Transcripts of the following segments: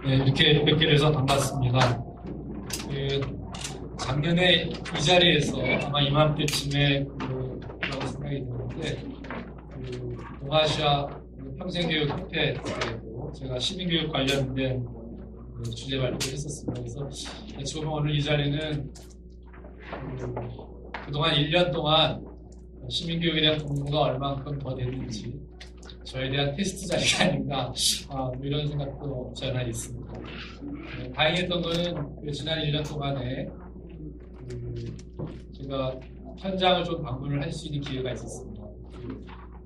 네, 이렇게 뵙게 돼서 반갑습니다. 그 작년에 이 자리에서 아마 이맘때쯤에 그라고 생각이 드는데, 동아시아 평생교육 협회 때도 제가 시민교육 관련된 주제 발표를 했었습니다. 그래서 어찌 보면 오늘 이 자리는 그동안 1년 동안 시민교육에 대한 공부가 얼만큼 더 됐는지 저에 대한 테스트 자리가 아닌가, 뭐 이런 생각도 없지 않아 있습니다. 다행했던 거는 지난 1년 동안에 제가 현장을 좀 방문을 할 수 있는 기회가 있었습니다.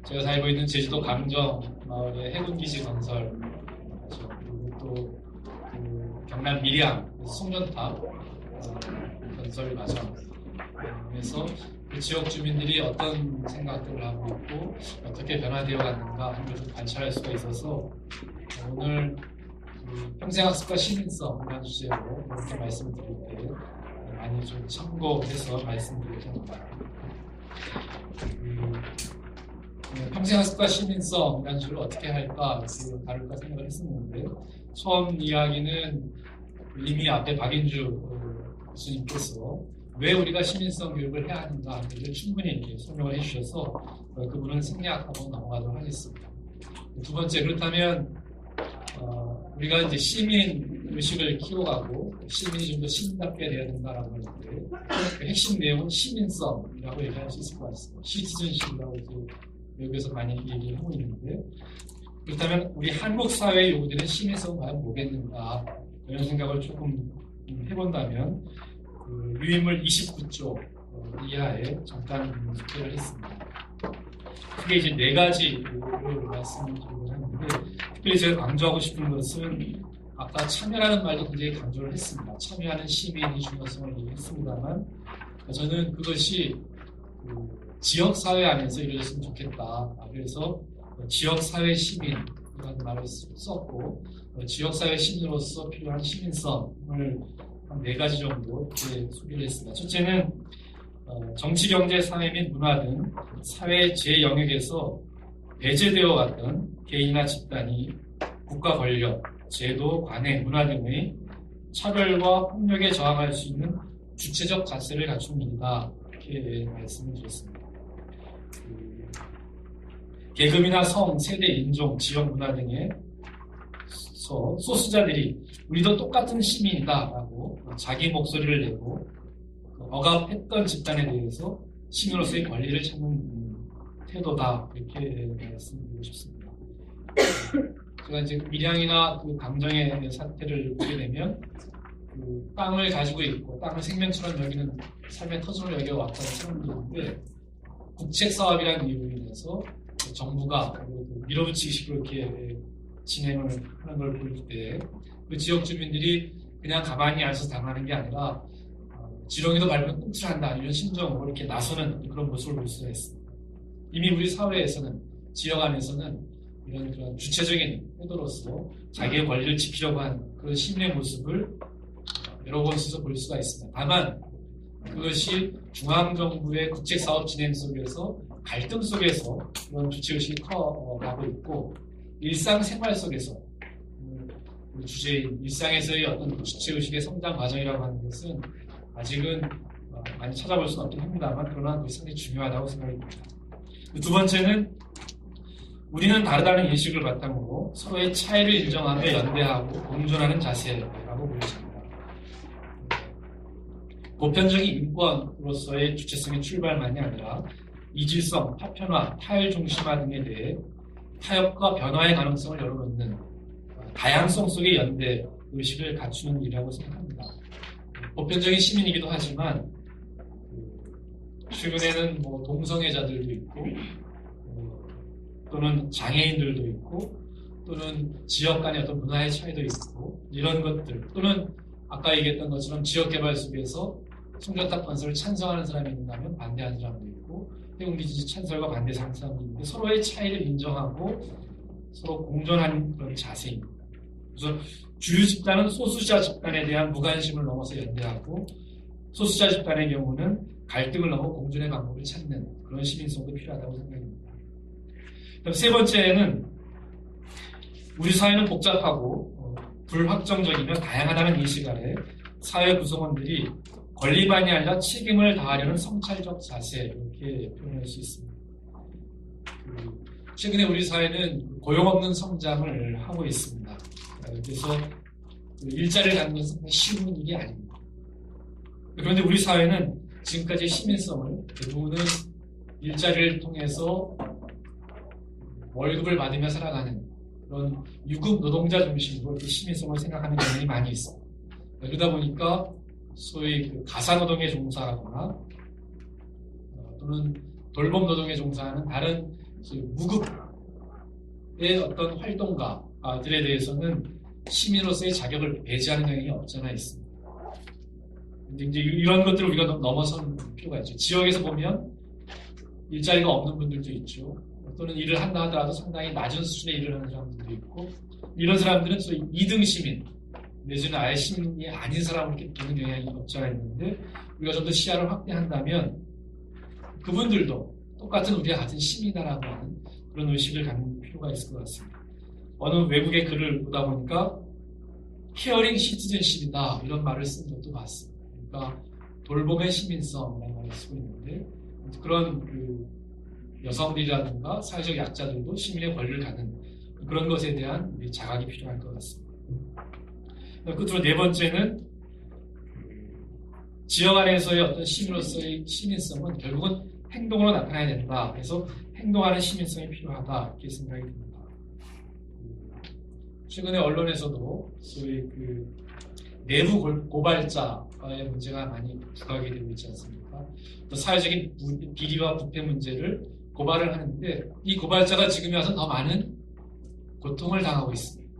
제가 살고 있는 제주도 강정 마을의 해군기지 건설, 그리고 또 경남 밀양 송전탑 건설 과정에서 그 지역 주민들이 어떤 생각들을 하고 있고 어떻게 변화되어 갔는가 하는 것을 관찰할 수가 있어서 오늘 평생학습과 시민성이라는 주제로 이렇게 말씀드릴 때 많이 좀 참고해서 말씀드리려고 합니다. 평생학습과 시민성이라는 주제를 어떻게 할까, 다룰까 생각을 했었는데, 처음 이야기는 이미 앞에 박인주 교수님께서 왜 우리가 시민성 교육을 해야 하는가 를 충분히 설명을 해주셔서 그분은 생략하고 넘어가도록 하겠습니다. 두 번째, 그렇다면 우리가 이제 시민 의식을 키워가고 시민이 좀 더 시민답게 돼야 된다라고 하는데, 그 핵심 내용은 시민성이라고 얘기할 수 있을 것 같습니다. 시티즌십이라고 이제 외국에서 많이 얘기를 하고 있는데, 그렇다면 우리 한국 사회에 요구되는 시민성은 과연 뭐겠는가, 이런 생각을 조금 해본다면 유인물 29쪽 이하에 잠깐 소개를 했습니다. 크게 이제 4가지를 말씀드리려고 하는데, 특별히 제가 강조하고 싶은 것은 아까 참여라는 말도 굉장히 강조를 했습니다. 참여하는 시민의 중요성을 얘기했습니다만, 저는 그것이 지역사회 안에서 이루어졌으면 좋겠다. 그래서 지역사회 시민이라는 말을 썼고, 지역사회 시민으로서 필요한 시민성을 한 4가지 정도 이렇게 소개를 했습니다. 첫째는 정치, 경제, 사회 및 문화 등 사회 제 영역에서 배제되어 왔던 개인이나 집단이 국가 권력, 제도, 관행, 문화 등의 차별과 폭력에 저항할 수 있는 주체적 자세를 갖춘 일이다. 이렇게 말씀을 드렸습니다. 계급이나 성, 세대, 인종, 지역, 문화 등의 소수자들이 우리도 똑같은 시민이다라고 자기 목소리를 내고 억압했던 집단에 대해서 시민으로서의 권리를 찾는 태도다, 이렇게 말씀드리고 싶습니다. 제가 이제 밀양이나 그 강정의 사태를 보게 되면 땅을 가지고 있고 땅을 생명처럼 여기는 삶의 터전을 여겨왔던 사람들인데, 국책 사업이라는 이유로 인해서 정부가 밀어붙이기식으로 이렇게 진행을 하는 걸 볼 때 그 지역 주민들이 그냥 가만히 앉아서 당하는 게 아니라 지렁이도 밟으면 꿈틀한다, 이런 심정으로 이렇게 나서는 그런 모습을 볼 수가 있습니다. 이미 우리 사회에서는, 지역 안에서는 이런 그런 주체적인 태도로서 자기의 권리를 지키려고 하는 그런 시민의 모습을 여러 곳에서 볼 수가 있습니다. 다만 그것이 중앙정부의 국책사업 진행 속에서 갈등 속에서 그런 주체의식이 커가고 있고, 일상생활 속에서 주제인 일상에서의 어떤 주체의식의 성장 과정이라고 하는 것은 아직은 많이 찾아볼 수는 없긴 합니다만, 그러나 그것이 상당히 중요하다고 생각이 듭니다. 두 번째는 우리는 다르다는 인식을 바탕으로 서로의 차이를 인정하며 연대하고 공존하는 자세라고 보여집니다. 보편적인 인권으로서의 주체성의 출발만이 아니라 이질성, 파편화, 타일 중심화 등에 대해 타협과 변화의 가능성을 열어놓는 다양성 속의 연대 의식을 갖추는 일이라고 생각합니다. 보편적인 시민이기도 하지만 최근에는 뭐 동성애자들도 있고 또는 장애인들도 있고 또는 지역 간의 어떤 문화의 차이도 있고, 이런 것들, 또는 아까 얘기했던 것처럼 지역개발 속에서 송전탑 건설을 찬성하는 사람이 있는다면 반대하는 사람도 있고, 해운기지 찬설과 반대 사람도 있는데 서로의 차이를 인정하고 서로 공존하는 그런 자세입니다. 그래서 주류 집단은 소수자 집단에 대한 무관심을 넘어서 연대하고, 소수자 집단의 경우는 갈등을 넘어 공존의 방법을 찾는 그런 시민성도 필요하다고 생각합니다. 그럼 세 번째는 우리 사회는 복잡하고 불확정적이며 다양하다는 인식 아래 사회 구성원들이 권리만이 아니라 책임을 다하려는 성찰적 자세, 이렇게 표현할 수 있습니다. 최근에 우리 사회는 고용 없는 성장을 하고 있습니다. 그래서 일자리를 갖는 것은 상당히 쉬운 일이 아닙니다. 그런데 우리 사회는 지금까지 시민성을 대부분은 일자리를 통해서 월급을 받으며 살아가는 그런 유급 노동자 중심으로 시민성을 생각하는 경향이 많이 있습니다. 그러다 보니까 소위 그 가사노동에 종사하거나 또는 돌봄 노동에 종사하는 다른 무급의 어떤 활동가들에 대해서는 시민으로서의 자격을 배제하는 경향이 없잖아 있습니다. 근데 이제 이런 것들을 우리가 넘어선 필요가 있죠. 지역에서 보면 일자리가 없는 분들도 있죠. 또는 일을 한다 하더라도 상당히 낮은 수준의 일을 하는 사람들도 있고, 이런 사람들은 소위 2등 시민 내지는 아예 시민이 아닌 사람을 이렇게 보는 경향이 없잖아 있는데, 우리가 좀 더 시야를 확대한다면 그분들도 똑같은 우리가 같은 시민이라고 하는 그런 의식을 갖는 필요가 있을 것 같습니다. 어느 외국의 글을 보다 보니까 케어링 시티즌십이다 이런 말을 쓴 것도 봤습니다. 그러니까 돌봄의 시민성이라는 말을 쓰고 있는데, 그런 그 여성들이라든가 사회적 약자들도 시민의 권리를 갖는 그런 것에 대한 자각이 필요할 것 같습니다. 끝으로 네 번째는 지역 안에서의 어떤 시민으로서의 시민성은 결국은 행동으로 나타나야 된다. 그래서 행동하는 시민성이 필요하다. 이렇게 생각이 듭니다. 최근에 언론에서도 소위 그 내부 고발자의 문제가 많이 부각이 되고 있지 않습니까? 또 사회적인 비리와 부패 문제를 고발을 하는데 이 고발자가 지금에 와서 더 많은 고통을 당하고 있습니다.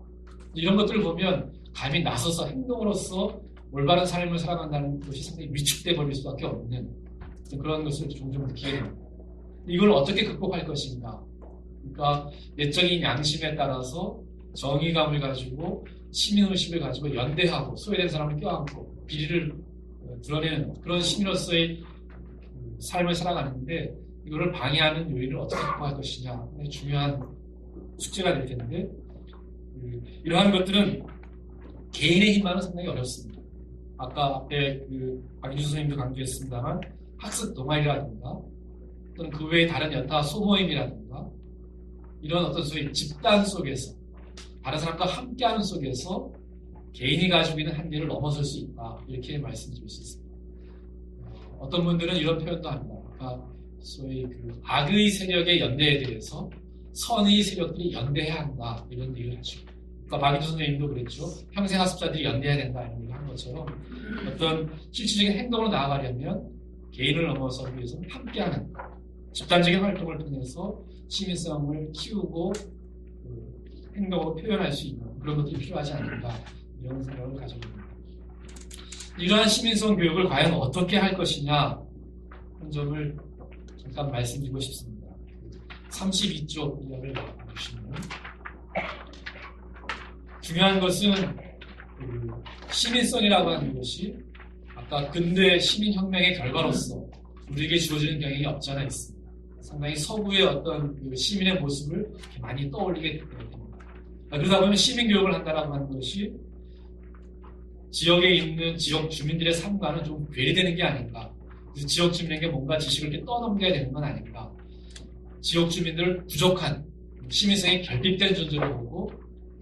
이런 것들을 보면 감히 나서서 행동으로서 올바른 삶을 살아간다는 것이 상당히 위축돼 버릴 수밖에 없는 그런 것을 종종 느끼게 됩니다. 이걸 어떻게 극복할 것인가? 그러니까 내적인 양심에 따라서 정의감을 가지고 시민의식을 가지고 연대하고 소외된 사람을 껴안고 비리를 드러내는 그런 시민으로서의 삶을 살아가는데, 이거를 방해하는 요인을 어떻게 극복할 것이냐 중요한 숙제가 될 텐데, 이러한 것들은 개인의 힘만은 상당히 어렵습니다. 아까 앞에 박인주 선생님도 강조했습니다만 학습 동아리라든가 또는 그 외에 다른 여타 소모임이라든가 이런 어떤 소위 집단 속에서 다른 사람과 함께하는 속에서 개인이 가지고 있는 한계를 넘어설 수 있다, 이렇게 말씀드릴 수 있습니다. 어떤 분들은 이런 표현도 합니다. 그러니까 소위 그 악의 세력의 연대에 대해서 선의 세력들이 연대해야 한다, 이런 얘기를 하죠. 그러니까 박인주 선생님도 그랬죠. 평생 학습자들이 연대해야 된다, 이런 얘기를 한 것처럼 어떤 실질적인 행동으로 나아가려면 개인을 넘어서기 위해서는 함께하는 집단적인 활동을 통해서 시민성을 키우고 행동으로 표현할 수 있는 그런 것들이 필요하지 않는가, 이런 생각을 가져봅니다. 이러한 시민성 교육을 과연 어떻게 할 것이냐 하는 점을 잠깐 말씀드리고 싶습니다. 32쪽 이야기를 보시면 중요한 것은 시민성이라고 하는 것이 아까 근대 시민혁명의 결과로서 우리에게 주어지는 경향이 없지 않아 있습니다. 상당히 서구의 어떤 그 시민의 모습을 많이 떠올리게 됩니다. 그러다 보면 시민교육을 한다라고 하는 것이 지역에 있는 지역 주민들의 삶과는 좀 괴리되는 게 아닌가. 그래서 지역 주민에게 뭔가 지식을 이렇게 떠넘겨야 되는 건 아닌가. 지역 주민들을 부족한 시민성이 결핍된 존재로 보고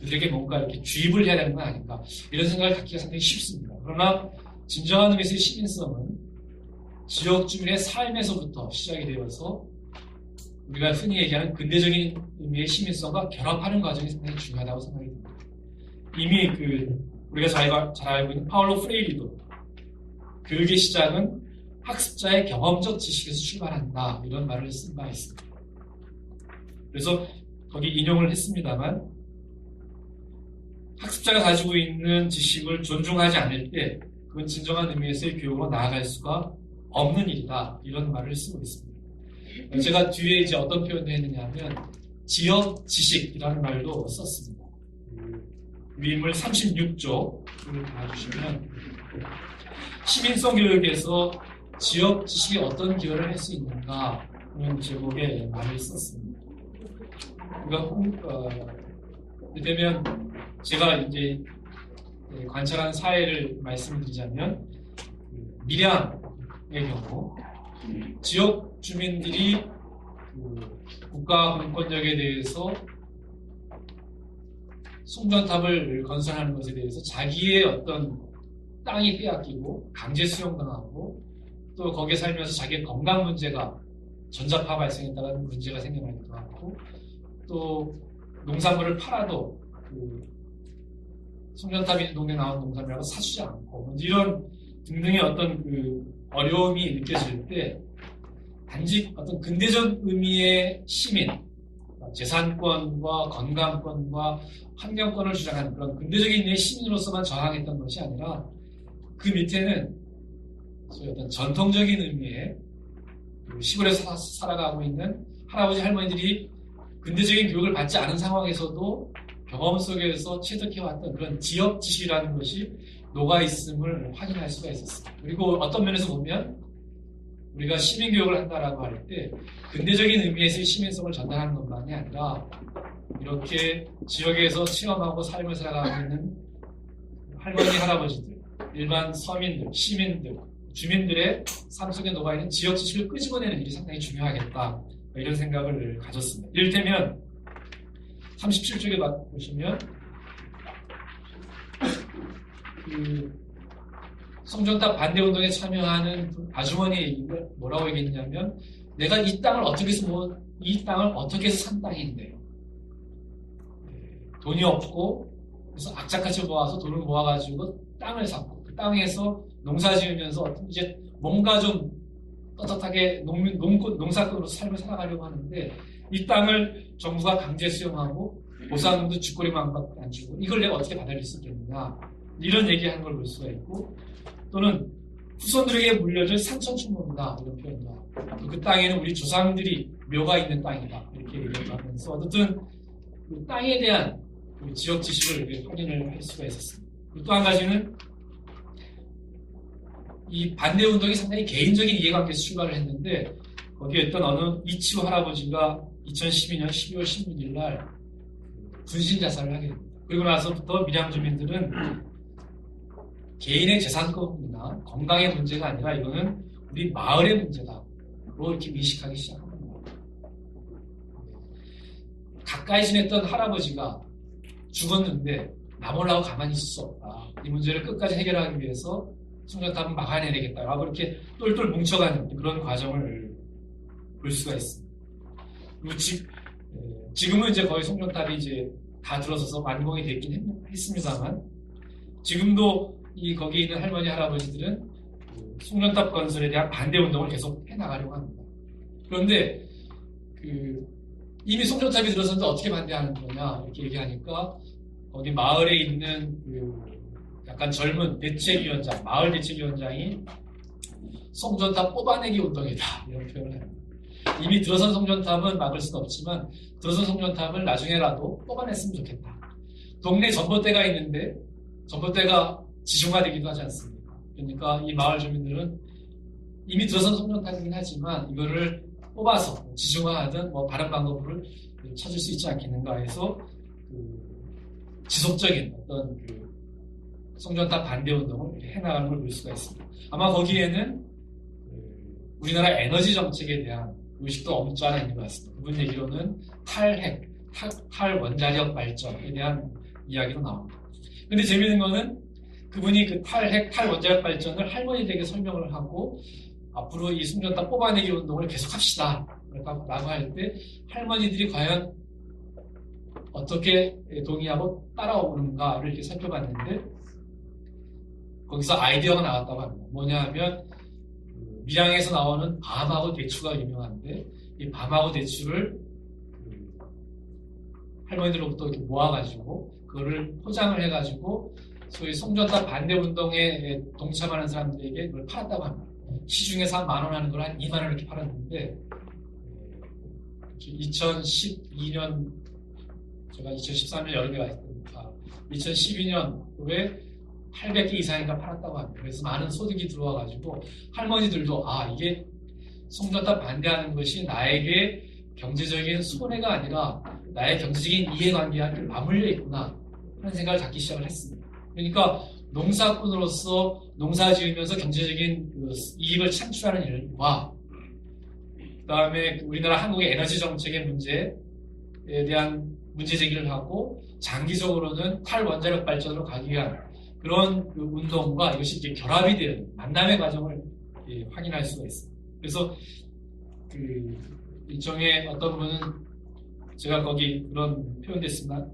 그들에게 뭔가 이렇게 주입을 해야 되는 건 아닌가. 이런 생각을 갖기가 상당히 쉽습니다. 그러나 진정한 의미에서의 시민성은 지역 주민의 삶에서부터 시작이 되어서 우리가 흔히 얘기하는 근대적인 의미의 시민성과 결합하는 과정이 상당히 중요하다고 생각이 듭니다. 이미 우리가 잘 알고 있는 파울로 프레이리도 교육의 시작은 학습자의 경험적 지식에서 출발한다, 이런 말을 쓴 바 있습니다. 그래서 거기 인용을 했습니다만 학습자가 가지고 있는 지식을 존중하지 않을 때 그건 진정한 의미에서의 교육으로 나아갈 수가 없는 일이다, 이런 말을 쓰고 있습니다. 제가 뒤에 이제 어떤 표현을 했느냐 하면 지역 지식이라는 말도 썼습니다. 위인물 36쪽을 봐주시면 시민성 교육에서 지역 지식이 어떤 기여를 할 수 있는가 하는 제목의 말을 썼습니다. 그러니까 되면 제가 이제 관찰한 사례를 말씀드리자면 밀양의 경우 지역 주민들이 국가 공권력에 대해서 송전탑을 건설하는 것에 대해서 자기의 어떤 땅이 빼앗기고 강제 수용당하고 또 거기에 살면서 자기의 건강 문제가 전자파 발생에 따른 문제가 생겨나기도 하고 또 농산물을 팔아도 송전탑이 있는 동네에 나온 농산물하고 사주지 않고 이런 등등의 어떤 어려움이 느껴질 때 단지 어떤 근대적 의미의 시민, 재산권과 건강권과 환경권을 주장하는 그런 근대적인 의미의 시민으로서만 저항했던 것이 아니라 그 밑에는 어떤 전통적인 의미의 시골에서 살아가고 있는 할아버지 할머니들이 근대적인 교육을 받지 않은 상황에서도 경험 속에서 체득해왔던 그런 지역 지식이라는 것이 녹아있음을 확인할 수가 있었습니다. 그리고 어떤 면에서 보면 우리가 시민교육을 한다라고 할 때 근대적인 의미에서의 시민성을 전달하는 것만이 아니라 이렇게 지역에서 체험하고 삶을 살아가고 있는 할머니, 할아버지들, 일반 서민들, 시민들, 주민들의 삶 속에 녹아있는 지역 지식을 끄집어내는 일이 상당히 중요하겠다. 이런 생각을 가졌습니다. 이를테면 37쪽에 보시면 송전탑 반대운동에 참여하는 아주머니 뭐라고 얘기했냐면 내가 이 땅을 어떻게 해서 산 땅인데 돈이 없고 그래서 악착같이 모아서 돈을 모아가지고 땅을 샀고 그 땅에서 농사 지으면서 이제 뭔가 좀 떳떳하게 농사꾼으로 삶을 살아가려고 하는데 이 땅을 정부가 강제 수용하고 보상금도 쥐꼬리만밖에 안 주고 이걸 내가 어떻게 받아들일 수 있겠느냐 이런 얘기하는 걸 볼 수가 있고 또는 후손들에게 물려줄 산천충모입니다 이런 표현도 하고 그 땅에는 우리 조상들이 묘가 있는 땅이다 이렇게 얘기하면서 어쨌든 그 땅에 대한 그 지역 지식을 확인을 할 수가 있었습니다. 또 한 가지는 이 반대운동이 상당히 개인적인 이해관계에서 출발을 했는데 거기에 있던 어느 이치호 할아버지가 2012년 12월 16일 날 분신 자살을 하게 됩니다. 그리고 나서부터 밀양 주민들은 개인의 재산권이나 건강의 문제가 아니라 이거는 우리 마을의 문제다로 이렇게 인식하기 시작합니다. 가까이 지냈던 할아버지가 죽었는데 나 몰라고 가만히 있을 수 없다. 이 문제를 끝까지 해결하기 위해서 송전탑은 막아내야 되겠다라고 이렇게 똘똘 뭉쳐가는 그런 과정을 볼 수가 있습니다. 그리고 지금은 이제 거의 송전탑이 이제 다 들어서서 완공이 됐긴 했습니다만 지금도 거기에 있는 할머니 할아버지들은 송전탑 건설에 대한 반대 운동을 계속 해나가려고 합니다. 그런데 이미 송전탑이 들어서는데 어떻게 반대하는 거냐 이렇게 얘기하니까 거기 마을에 있는 약간 젊은 대책위원장, 마을 대책위원장이 송전탑 뽑아내기 운동이다 이런 표현을 합니다. 이미 들어선 송전탑은 막을 수는 없지만 들어선 송전탑을 나중에라도 뽑아냈으면 좋겠다. 동네 전봇대가 있는데 전봇대가 지중화되기도 하지 않습니까? 그러니까 이 마을 주민들은 이미 들어선 송전탑이긴 하지만 이거를 뽑아서 지중화하든 다른 방법을 찾을 수 있지 않겠는가 해서 지속적인 어떤 송전탑 반대 운동을 해나가는 걸 볼 수가 있습니다. 아마 거기에는 우리나라 에너지 정책에 대한 의식도 없지 않아 있는 것 같습니다. 그분 얘기로는 탈핵, 탈원자력 발전에 대한 이야기도 나옵니다. 근데 재미있는 거는 그분이 그 탈핵, 탈원자력 발전을 할머니들에게 설명을 하고 앞으로 이 송전탑 뽑아내기 운동을 계속합시다 라고 할 때 할머니들이 과연 어떻게 동의하고 따라오는가를 이렇게 살펴봤는데 거기서 아이디어가 나왔다고 합니다. 뭐냐 하면 밀양에서 나오는 밤하고 대추가 유명한데 이 밤하고 대추를 할머니들로부터 이렇게 모아가지고 그거를 포장을 해가지고 소위 송전탑 반대 운동에 동참하는 사람들에게 그걸 팔았다고 합니다. 시중에서 한 10,000원 하는 걸 한 20,000원 이렇게 팔았는데 2012년 제가 2013년 여름에 가 있으니까 2012년도에 800개 이상인가 팔았다고 합니다. 그래서 많은 소득이 들어와가지고 할머니들도 이게 송전탑 반대하는 것이 나에게 경제적인 손해가 아니라 나의 경제적인 이해관계와 맞물려 있구나 하는 생각을 갖기 시작을 했습니다. 그러니까 농사꾼으로서 농사 지으면서 경제적인 그 이익을 창출하는 일과 그다음에 우리나라 한국의 에너지 정책의 문제에 대한 문제 제기를 하고 장기적으로는 탈원자력 발전으로 가기 위한 그런 그 운동과 이것이 이제 결합이 되는 만남의 과정을 확인할 수가 있습니다. 그래서 그 일종의 어떤 분은 제가 거기 그런 표현도 있습니다.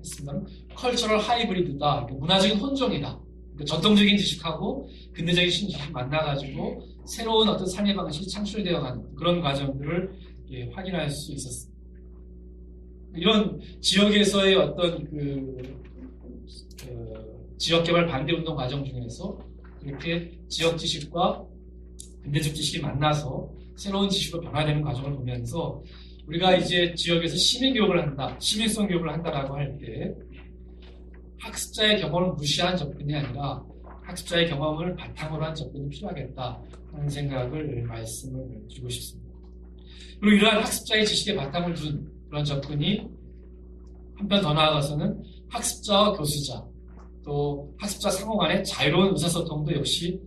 컬처럴 하이브리드다. 문화적인 혼종이다. 그러니까 전통적인 지식하고 근대적인 신지식이 만나가지고 새로운 어떤 삶의 방식이 창출되어가는 그런 과정들을 확인할 수 있었습니다. 이런 지역에서의 어떤 지역개발 반대운동 과정 중에서 이렇게 지역 지식과 근대적 지식이 만나서 새로운 지식으로 변화되는 과정을 보면서 우리가 이제 지역에서 시민교육을 한다, 시민성 교육을 한다라고 할 때 학습자의 경험을 무시한 접근이 아니라 학습자의 경험을 바탕으로 한 접근이 필요하겠다 하는 생각을 말씀을 드리고 싶습니다. 그리고 이러한 학습자의 지식에 바탕을 둔 그런 접근이 한편 더 나아가서는 학습자와 교수자 또 학습자 상호 간의 자유로운 의사소통도 역시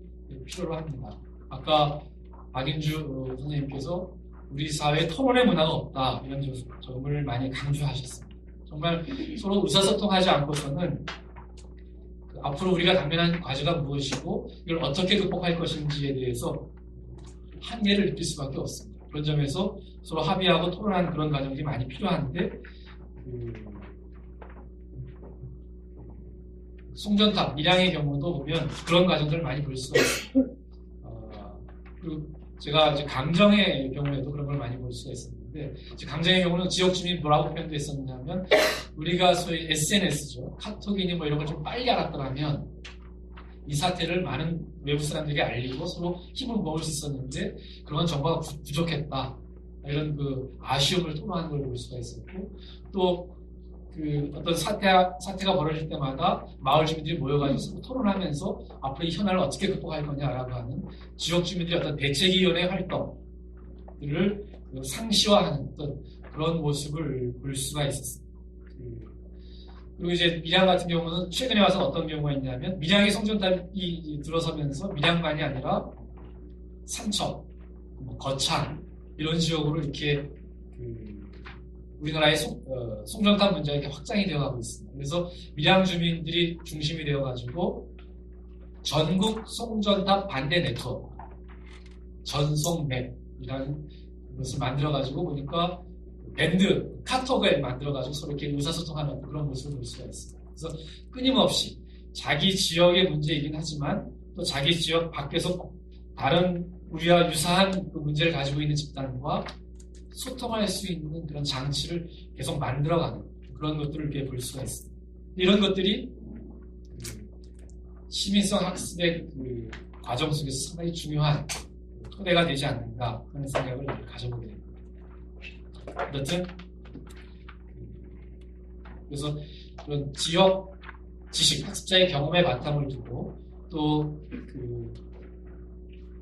필요로 합니다. 아까 박인주 선생님께서 우리 사회에 토론의 문화가 없다 이런 점을 많이 강조하셨습니다. 정말 서로 의사소통하지 않고서는 앞으로 우리가 당면한 과제가 무엇이고 이걸 어떻게 극복할 것인지에 대해서 한계를 느낄 수밖에 없습니다. 그런 점에서 서로 합의하고 토론하는 그런 과정들이 많이 필요한데 송전탑, 밀양의 경우도 보면 그런 과정들을 많이 볼 수가 있습니다. 그리고 제가 이제 강정의 경우에도 그런 걸 많이 볼 수가 있었는데, 강정의 경우는 지역 주민이 뭐라고 표현됐었냐면, 우리가 소위 SNS죠. 카톡이니 뭐 이런 걸 좀 빨리 알았더라면, 이 사태를 많은 외부 사람들에게 알리고 서로 힘을 모을 수 있었는데, 그런 정보가 부족했다. 이런 그 아쉬움을 토로하는 걸 볼 수가 있었고, 또 어떤 사태가 벌어질 때마다 마을 주민들이 모여가지고 토론하면서 앞으로 이 현안을 어떻게 극복할 거냐라고 하는 지역 주민들의 어떤 대책위원회 활동들을 상시화하는 어떤 그런 모습을 볼 수가 있었습니다. 그리고 이제 밀양 같은 경우는 최근에 와서 어떤 경우가 있냐면 밀양의 송전탑이 들어서면서 밀양만이 아니라 삼척, 거창 이런 지역으로 이렇게 우리나라의 송전탑 문제가 이렇게 확장이 되어가고 있습니다. 그래서 밀양 주민들이 중심이 되어가지고 전국 송전탑 반대 네트워크, 전송맵이라는 것을 만들어가지고 보니까 밴드, 카톡을 만들어가지고 서로 이렇게 의사소통하는 그런 모습을 볼 수가 있습니다. 그래서 끊임없이 자기 지역의 문제이긴 하지만 또 자기 지역 밖에서 다른 우리와 유사한 그 문제를 가지고 있는 집단과 소통할 수 있는 그런 장치를 계속 만들어가는 그런 것들을 이렇게 볼 수가 있습니다. 이런 것들이 시민성 학습의 그 과정 속에서 상당히 중요한 토대가 되지 않는가 하는 생각을 가져보게 됩니다. 어쨌든 그래서 그런 지역 지식, 학습자의 경험에 바탕을 두고 또 그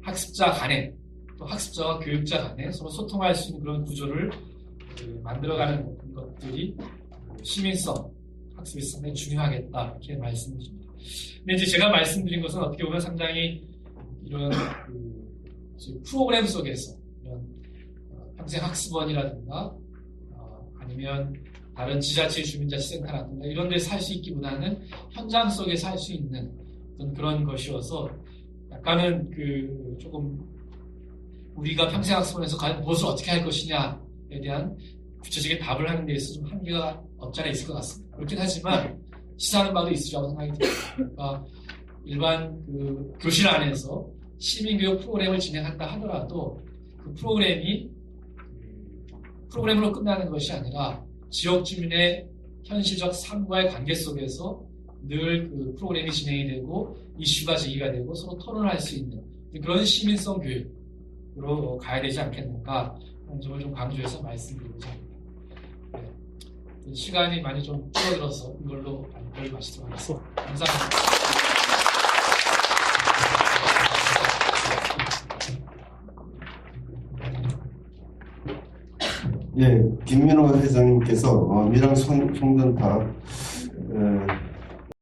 학습자 간에 또 학습자와 교육자 간에 서로 소통할 수 있는 그런 구조를 만들어가는 것들이 시민성 학습에 상당히 중요하겠다 이렇게 말씀드립니다. 근데 이제 제가 말씀드린 것은 어떻게 보면 상당히 이런 프로그램 속에서 이런 평생 학습원이라든가 아니면 다른 지자체 주민자치센터라든가 이런 데서 할 수 있기보다는 현장 속에서 할 수 있는 어떤 그런 것이어서 약간은 조금 우리가 평생학습원에서 과연 무엇을 어떻게 할 것이냐에 대한 구체적인 답을 하는 데 있어서 좀 한계가 없지 않아 있을 것 같습니다. 그렇긴 하지만 시사하는 바도 있으리라고 생각이 듭니다. 그러니까 일반 교실 안에서 시민교육 프로그램을 진행한다 하더라도 그 프로그램으로 끝나는 것이 아니라 지역 주민의 현실적 삶과의 관계 속에서 늘 그 프로그램이 진행이 되고 이슈가 제기가 되고 서로 토론할 수 있는 그런 시민성 교육으로 가야 되지 않겠는가 하는 점을 좀 강조해서 말씀드리고자 합니다. 네. 시간이 많이 좀 줄어들어서 이걸로 발표를 마치도록 하겠습니다. 감사합니다. 예, 김민호 회장님께서 밀양 송전탑